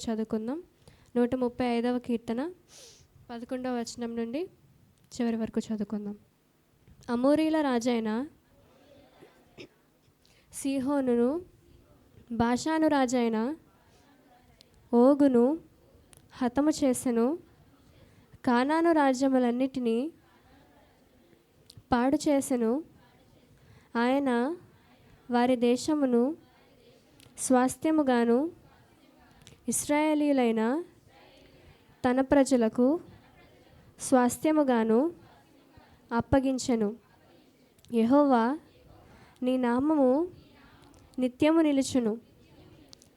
చదువుకుందాం. 135వ కీర్తన 11వ వచనం నుండి చివరి వరకు చదువుకుందాం. అమోరీల రాజైన సీహోనును, బాషాను రాజైన ఓగును హతము చేసెను. కానాను రాజ్యములన్నిటినీ పాడు చేసెను. ఆయన వారి దేశమును స్వాస్థ్యముగాను ఇశ్రాయేలీయులైన తన ప్రజలకు స్వాస్థ్యముగాను అప్పగించెను. యెహోవా నీ నామము నిత్యము నిలుచును.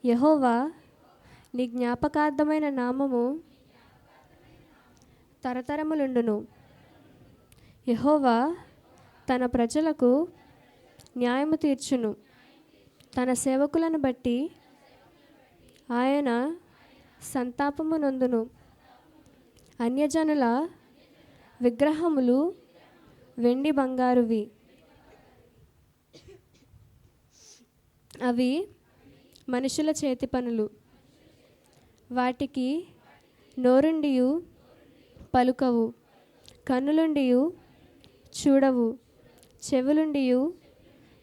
యెహోవా నీ జ్ఞాపకార్థమైన నామము తరతరములుండును. యెహోవా తన ప్రజలకు న్యాయము తీర్చును. తన సేవకులను బట్టి ఆయన సంతాపము నొందును. అన్యజనుల విగ్రహములు వెండి బంగారువి. అవి మనుషుల చేతి పనులు. వాటికి నోరుండియు పలుకవు, కన్నులుండియు చూడవు, చెవులుండియు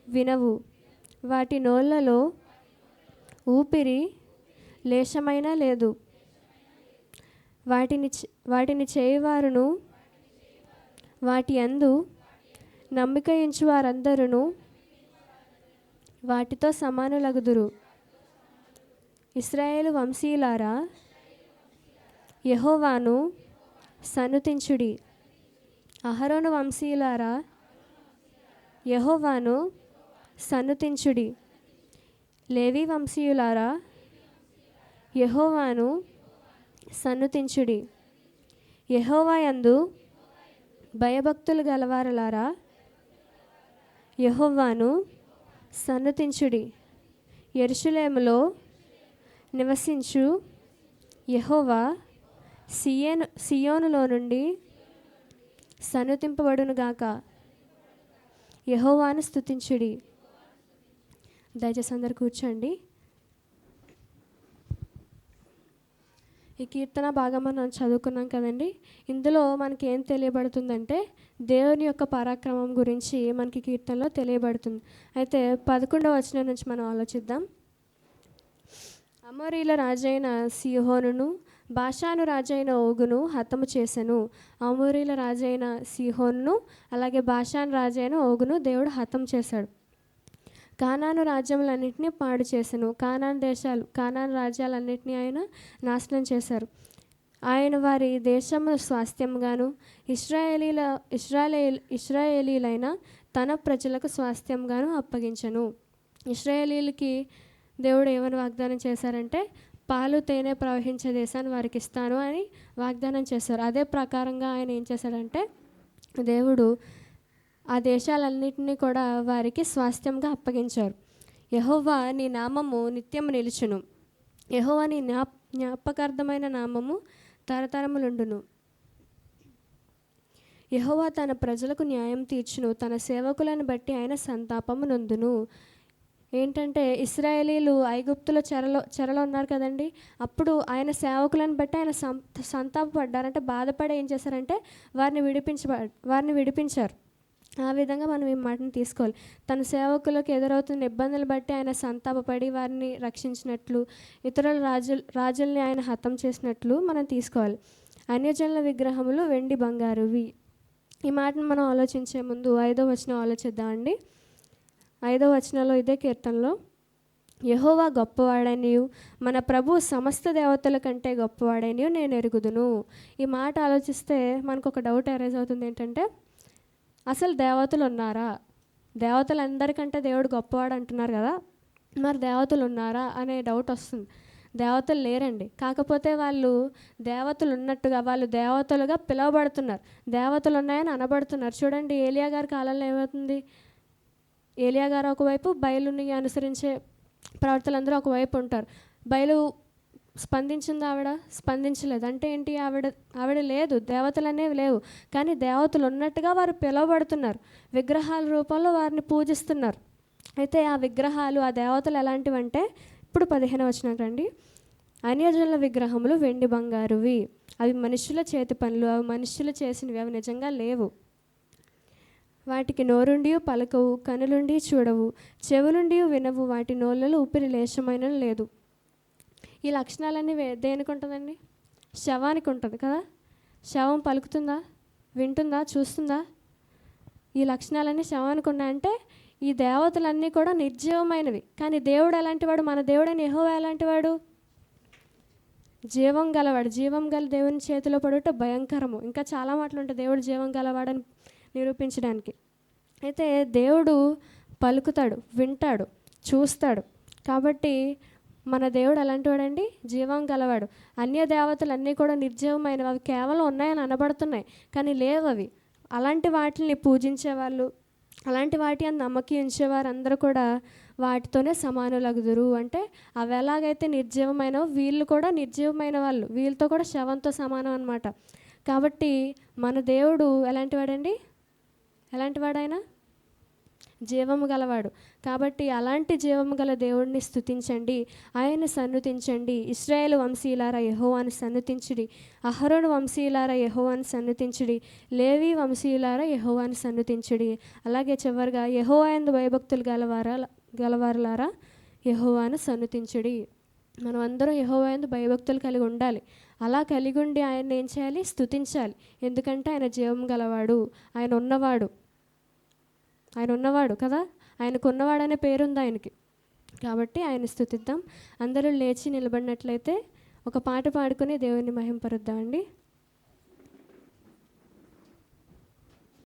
వినవు. వాటి నోళ్లలో ఊపిరి లేశమైనా లేదు. వాటిని చేయువారును వాటి యందు నమ్మిక ఉంచు వారందరూ వాటితో సమానులగుదురు. ఇశ్రాయేలు వంశీయులారా, యెహోవాను సన్నుతించుడి. అహరోను వంశీయులారా, యెహోవాను సన్నుతించుడి. లేవి వంశీయులారా, యెహోవాను సన్నుతించుడి. యెహోవా యందు భయభక్తులు గలవారలారా, యెహోవాను సన్నుతించుడి. యెరూషలేములో నివసించు యెహోవా సియోనులో నుండి సన్నుతింపబడునుగాక. యెహోవాను స్తుతించుడి. దయచేసి అందరు కూర్చోండి. ఈ కీర్తన బాగా మనం చదువుకున్నాం కదండి. ఇందులో మనకి ఏం తెలియబడుతుందంటే దేవుని యొక్క పరాక్రమం గురించి మనకి కీర్తనలో తెలియబడుతుంది. అయితే 11వ వచనం నుంచి మనం ఆలోచిద్దాం. అమోరీల రాజైన సీహోనును, బాషాను రాజైన ఓగును హతము చేసెను. అమోరీల రాజైన సీహోనును అలాగే బాషాను రాజైన ఓగును దేవుడు హతం చేశాడు. కానాను రాజ్యములన్నింటినీ పాడు చేసెను. కానాను రాజ్యాలన్నింటినీ ఆయన నాశనం చేశారు. ఆయన వారి దేశము స్వాస్థ్యంగాను ఇశ్రాయేలీలైన తన ప్రజలకు స్వాస్థ్యంగాను అప్పగించెను. ఇశ్రాయేలీలకి దేవుడు ఏమని వాగ్దానం చేశారంటే, పాలు తేనె ప్రవహించే దేశాన్ని వారికి ఇస్తాను అని వాగ్దానం చేశారు. అదే ప్రకారంగా ఆయన ఏం చేశాడంటే, దేవుడు ఆ దేశాలన్నింటినీ కూడా వారికి స్వాస్థ్యంగా అప్పగించారు. యెహోవా నీ నామము నిత్యము నిలుచును. యెహోవా నీ జ్ఞాపకార్థమైన నామము తరతరములుండును. యెహోవా తన ప్రజలకు న్యాయం తీర్చును. తన సేవకులను బట్టి ఆయన సంతాపము నొందును. ఏంటంటే ఇశ్రాయేలీలు ఐగుప్తులో చెరలో ఉన్నారు కదండి. అప్పుడు ఆయన సేవకులను బట్టి ఆయన సంతాపపడ్డారంటే, బాధపడి ఏం చేశారంటే వారిని విడిపించారు. ఆ విధంగా మనం ఈ మాటను తీసుకోవాలి. తన సేవకులకు ఎదురవుతున్న ఇబ్బందులు బట్టి ఆయన సంతాపపడి వారిని రక్షించినట్లు, ఇతరుల రాజుల్ని ఆయన హతం చేసినట్లు మనం తీసుకోవాలి. అన్యజనుల విగ్రహములు వెండి బంగారువి. ఈ మాటను మనం ఆలోచించే ముందు 5వ వచనం ఆలోచిద్దామండి. 5వ వచనంలో ఇదే కీర్తనలో, యెహోవా గొప్పవాడనియు మన ప్రభు సమస్త దేవతల కంటే గొప్పవాడనియు నేను ఎరుగుదును. ఈ మాట ఆలోచిస్తే మనకు ఒక డౌట్ అరైజ్ అవుతుంది. ఏంటంటే, అసలు దేవతలు ఉన్నారా? దేవతలందరికంటే దేవుడు గొప్పవాడు అంటున్నారు కదా, మరి దేవతలు ఉన్నారా అనే డౌట్ వస్తుంది. దేవతలు లేరండి. కాకపోతే వాళ్ళు దేవతలు ఉన్నట్టుగా, వాళ్ళు దేవతలుగా పిలువబడుతున్నారు. దేవతలు ఉన్నాయని అనబడుతున్నారు. చూడండి, ఏలియా గారి కాలంలో ఏమవుతుంది? ఏలియా గారు ఒకవైపు, బయలుని అనుసరించే ప్రవర్తలందరూ ఒకవైపు ఉంటారు. బయలు స్పందించింది, ఆవిడ స్పందించలేదు. అంటే ఏంటి? ఆవిడ లేదు, దేవతలు అనేవి లేవు. కానీ దేవతలు ఉన్నట్టుగా వారు పిలువబడుతున్నారు. విగ్రహాల రూపంలో వారిని పూజిస్తున్నారు. అయితే ఆ విగ్రహాలు, ఆ దేవతలు ఎలాంటివంటే, ఇప్పుడు 15వ వచనం రండి. అన్యజనుల విగ్రహములు వెండి బంగారువి, అవి మనుషుల చేతి పనులు, అవి మనుషులు చేసినవి, అవి నిజంగా లేవు. వాటికి నోరుండి పలకవు, కనులుండి చూడవు, చెవులుండి వినవు, వాటి నోళ్ళలో ఊపిరి లేశమైన లేదు. ఈ లక్షణాలన్నీ దేనికి ఉంటుందండి? శవానికి ఉంటుంది కదా. శవం పలుకుతుందా, వింటుందా, చూస్తుందా? ఈ లక్షణాలన్నీ శవానికి ఉన్నాయంటే ఈ దేవతలన్నీ కూడా నిర్జీవమైనవి. కానీ దేవుడు ఎలాంటి వాడు? మన దేవుడైన యెహోవా ఎలాంటి వాడు? జీవం గలవాడు. జీవం గల దేవుని చేతిలో పడుట భయంకరము. ఇంకా చాలా మాటలు ఉంటాయి దేవుడు జీవం గలవాడని నిరూపించడానికి. అయితే దేవుడు పలుకుతాడు, వింటాడు, చూస్తాడు. కాబట్టి మన దేవుడు అలాంటి వాడండి, జీవం గలవాడు. అన్య దేవతలు అన్నీ కూడా నిర్జీవమైనవి, అవి కేవలం ఉన్నాయని అనబడుతున్నాయి కానీ లేవు అవి. అలాంటి వాటిని పూజించేవాళ్ళు, అలాంటి వాటి అని నమ్మకం ఉంచేవారు అందరూ కూడా వాటితోనే సమానులగుదురు. అంటే అవి ఎలాగైతే నిర్జీవమైనవో వీళ్ళు కూడా నిర్జీవమైన వాళ్ళు, వీళ్ళతో కూడా శవంతో సమానం అన్నమాట. కాబట్టి మన దేవుడు ఎలాంటి వాడండి? ఎలాంటి వాడైనా జీవము గలవాడు. కాబట్టి అలాంటి జీవము గల దేవుడిని స్తుతించండి, ఆయన్ని సన్నుతించండి. ఇశ్రాయేలు వంశీయులారా యెహోవాను సన్నుతించుడి, అహరోను వంశీయులారా యెహోవాను సన్నుతించుడి, లేవి వంశీయులారా యెహోవాను సన్నుతించుడి. అలాగే చివరిగా యెహోవా యందు భయభక్తులు గలవారులారా యెహోవాను సన్నుతించుడి. మనం అందరం యెహోవా యందు భయభక్తులు కలిగి ఉండాలి. అలా కలిగి ఉండి ఆయన్ని ఏం చేయాలి? స్తుతించాలి. ఎందుకంటే ఆయన జీవం గలవాడు, ఆయన ఉన్నవాడు కదా. ఆయనకు ఉన్నవాడనే పేరుంది ఆయనకి. కాబట్టి ఆయన స్తుతిద్దాం. అందరూ లేచి నిలబడినట్లయితే ఒక పాట పాడుకొని దేవుని మహింపరుద్దామండి.